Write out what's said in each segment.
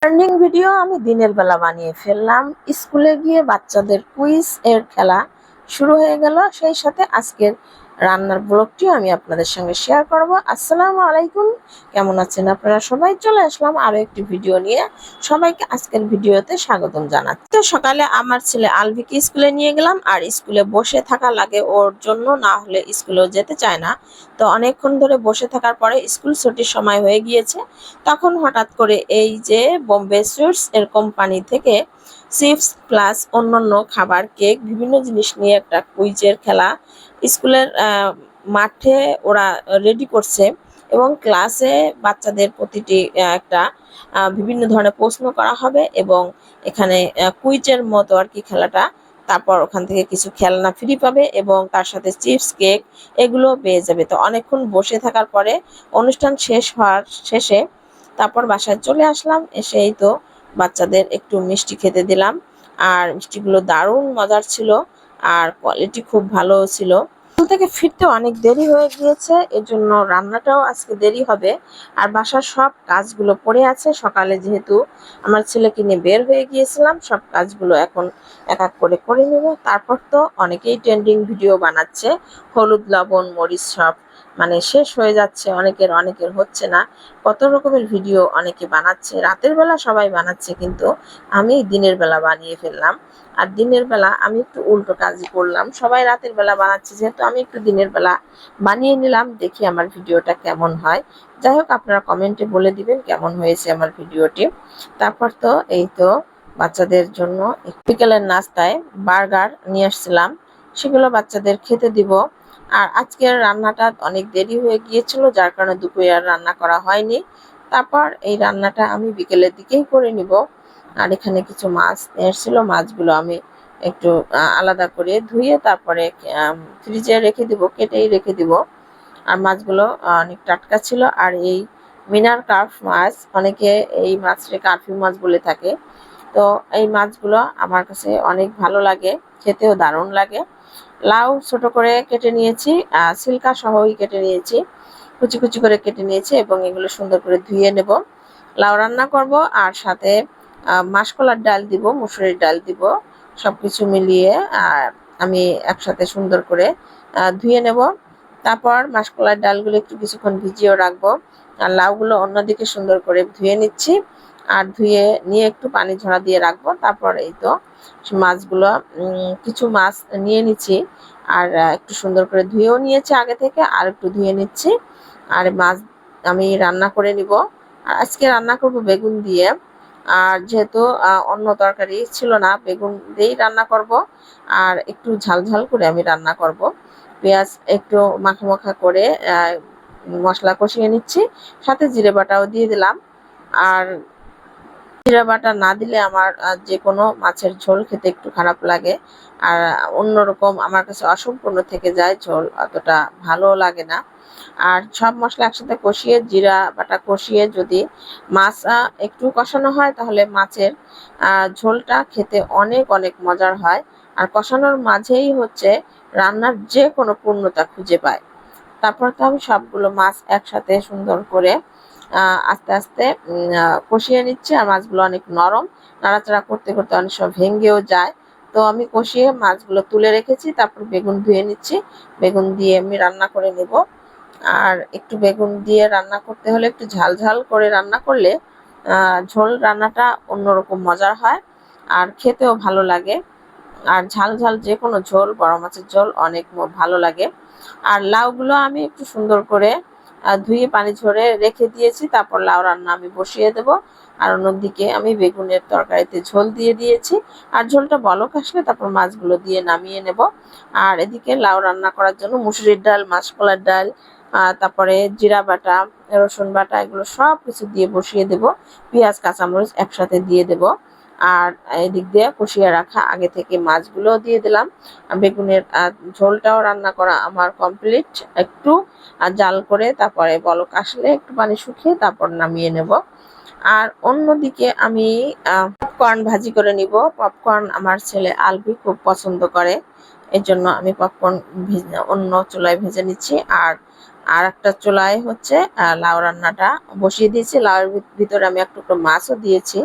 Learning video আমি দিনের বেলা বানিয়ে ফেললাম। স্কুলে গিয়ে বাচ্চাদের কুইজ এর খেলা শুরু হয়ে গেল। সেই সাথে আজকের রান্নার ব্লগটিও আমি আপনাদের সঙ্গে শেয়ার করব। আসসালামু আলাইকুম, কেমন আছেন আপনারা সবাই? চলে আসলাম আরো একটি ভিডিও নিয়ে। সবাইকে আজকের ভিডিওতে স্বাগতম জানাচ্ছি। তো সকালে আমার ছেলে আলভিকে স্কুলে নিয়ে গেলাম, আর স্কুলে বসে থাকা লাগে ওর জন্য, না হলে স্কুলেও যেতে চায় না। তো অনেকক্ষণ ধরে বসে থাকার পরে স্কুল ছুটির সময় হয়ে গিয়েছে। তখন হঠাৎ করে এই যে বোম্বে সুইটস এর কোম্পানি থেকে চিপস প্লাস অন্যান্য খাবার, কেক, বিভিন্ন জিনিস নিয়ে একটা কুইজের খেলা স্কুলের মাঠে ওরা রেডি করছে। এবং ক্লাসে বাচ্চাদের প্রতিটি একটা বিভিন্ন ধরনের প্রশ্ন করা হবে, এবং এখানে কুইজের মতো আর কি খেলাটা। তারপর ওখান থেকে কিছু খেলনা ফ্রি পাবে এবং তার সাথে চিপস, কেক এগুলো পেয়ে যাবে। তো অনেকক্ষণ বসে থাকার পরে অনুষ্ঠান শেষ হওয়ার শেষে তারপর বাসায় চলে আসলাম। এসেই তো বাচ্চাদের একটু মিষ্টি খেতে দিলাম, আর মিষ্টিগুলো দারুণ মজার ছিল, আর কোয়ালিটি খুব ভালো ছিল। স্কুল থেকে ফিরতে অনেক দেরি হয়ে গিয়েছে, এর জন্য রান্নাটাও আজকে দেরি হবে। আর বাসার সব কাজগুলো পড়ে আছে। সকালে যেহেতু আমার ছেলেকে নিয়ে বের হয়ে গিয়েছিলাম, সব কাজগুলো এখন এক এক করে করে নেব। তারপর তো অনেকেই ট্রেন্ডিং ভিডিও বানাচ্ছে, হলুদ, লবণ, মরিচ সব মানে শেষ হয়ে যাচ্ছে, অনেকের হচ্ছে না। কত রকমের ভিডিও অনেকে বানাচ্ছে, রাতের বেলা সবাই বানাচ্ছে, কিন্তু আমি দিনের বেলা বানিয়ে ফেললাম। আর দিনের বেলা আমি একটু উল্টো কাজই করলাম। সবাই রাতের বেলা বানাচ্ছে, যেহেতু আমি একটু দিনের বেলা বানিয়ে নিলাম। দেখি আমার ভিডিওটা কেমন হয়। যাই হোক, আপনারা কমেন্টে বলে দিবেন কেমন হয়েছে আমার ভিডিওটি। তারপর তো এই তো বাচ্চাদের জন্য বিকেলের নাস্তায় বার্গার নিয়ে আসছিলাম, সেগুলো বাচ্চাদের খেতে দিব। আর আজকের রান্নাটা অনেক দেরি হয়ে গিয়েছিল, যার কারণে দুপুরে আর রান্না করা হয়নি। তারপর এই রান্নাটা আমি বিকেলের দিকেই করে নিব। আর এখানে কিছু মাছ এসেছিল, মাছগুলো আমি একটু আলাদা করে ধুয়ে তারপরে ফ্রিজে রেখে দিব, কেটেই রেখে দিব। আর মাছগুলো অনেক টাটকা ছিল। আর এই মিনার কার্প মাছ, অনেকে এই মাছটাকে কার্পি মাছ বলে থাকে। তো এই মাছগুলো আমার কাছে অনেক ভালো লাগে, খেতেও দারুণ লাগে। লাউ ছোট করে কেটে নিয়েছি, সিল্কা সহই কেটে নিয়েছি, কুচি কুচি করে কেটে নিয়েছি, এবং এগুলো সুন্দর করে ধুয়ে নেব। লাউ রান্না করব, আর সাথে মাসকলার ডাল দিব, মুসুরির ডাল দিব, সবকিছু মিলিয়ে আমি একসাথে সুন্দর করে ধুয়ে নেব। তারপর মাসকলার ডালগুলো একটু কিছুক্ষণ ভিজিয়েও রাখবো। আর লাউগুলো অন্যদিকে সুন্দর করে ধুয়ে নিচ্ছি, আর ধুয়ে নিয়ে একটু পানি ঝরা দিয়ে রাখবো। তারপর এই তো মাছগুলো কিছু মাছ নিয়ে নিচ্ছি, আর একটু সুন্দর করে ধুয়েও নিয়েছি আগে থেকে, আর একটু ধুয়ে নিচ্ছি। আর মাছ আমি রান্না করে নিব। আর আজকে রান্না করব বেগুন দিয়ে। আর যেহেতু অন্য তরকারি ছিল না, বেগুন দিয়েই রান্না করব। আর একটু ঝাল ঝাল করে আমি রান্না করব। পেঁয়াজ একটু মাখা মাখা করে মশলা কষিয়ে নিচ্ছি, সাথে জিরে বাটাও দিয়ে দিলাম। আর জিরা বাটা না দিলে আমার যে কোনো মাছের ঝোল খেতে একটু খারাপ লাগে, আর অন্যরকম আমার কাছে অসম্পূর্ণ থেকে যায়, ঝোল অতটা ভালো লাগে না। আর সব মশলা একসাথে কষিয়ে, জিরা বাটা কষিয়ে যদি মাছ একটু কষানো হয়, তাহলে মাছের ঝোলটা খেতে অনেক অনেক মজার হয়। আর কষানোর মাঝেই হচ্ছে রান্নার যে কোনো পূর্ণতা খুঁজে পায়। তারপর তো আমি সবগুলো মাছ একসাথে সুন্দর করে আস্তে আস্তে কষিয়ে নিচ্ছি। আর মাছগুলো অনেক নরম, নাড়াচাড়া করতে করতে অনেক সময় ভেঙেও যায়। তো আমি কষিয়ে মাছগুলো তুলে রেখেছি, তারপর বেগুন ধুয়ে নিচ্ছি। বেগুন দিয়ে আমি রান্না করে নেব। আর একটু বেগুন দিয়ে রান্না করতে হলে একটু ঝাল ঝাল করে রান্না করলে ঝোল রান্নাটা অন্যরকম মজার হয়, আর খেতেও ভালো লাগে। আর ঝাল ঝাল যে কোনো ঝোল, বড় মাছের ঝোল অনেক ভালো লাগে। আর লাউগুলো আমি একটু সুন্দর করে ধুয়ে পানি ঝরে রেখে দিয়েছি। তারপর লাউ রান্না আমি বসিয়ে দেব। আর অন্যদিকে আমি বেগুনের তরকারিতে ঝোল দিয়ে দিয়েছি। আর ঝোলটা বলক আসলে তারপর মাছগুলো দিয়ে নামিয়ে নেব। আর এদিকে লাউ রান্না করার জন্য মুসুরির ডাল, মাসকলার ডাল, তারপরে জিরা বাটা, রসুন বাটা, এগুলো সব কিছু দিয়ে বসিয়ে দেব। পেঁয়াজ, কাঁচামরিচ একসাথে দিয়ে দেব। আর এদিক দিয়ে কষিয়ে রাখা আগে থেকে মাছগুলো দিয়ে দিলাম। বেগুনের ঝোলটাও রান্না করা আমার কমপ্লিট। একটু জাল করে তারপরে বলক আসলে একটু পানি শুকিয়ে তারপর নামিয়ে নেব। আর অন্যদিকে আমি পপকর্ন ভাজি করে নিব। পপকর্ন আমার ছেলে আলবি খুব পছন্দ করে, এর জন্য আমি পপকর্ন অন্য চুলায় ভেজে নিচ্ছি। আর আর একটা চুলায় হচ্ছে লাউ রান্নাটা বসিয়ে দিয়েছি। লাউয়ের ভিতরে আমি একটু মাছও দিয়েছি।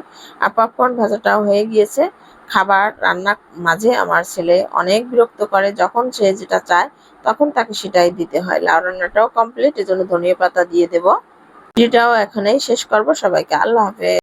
আর পপকর্ন ভাজাটাও হয়ে গিয়েছে। খাবার রান্নার মাঝে আমার ছেলে অনেক বিরক্ত করে, যখন সে যেটা চায় তখন তাকে সেটাই দিতে হয়। লাউ রান্নাটাও কমপ্লিট, এজন্য ধনিয়া পাতা দিয়ে দেব। ভিডিওটাও এখানেই শেষ করব। সবাইকে আল্লাহ হাফেজ।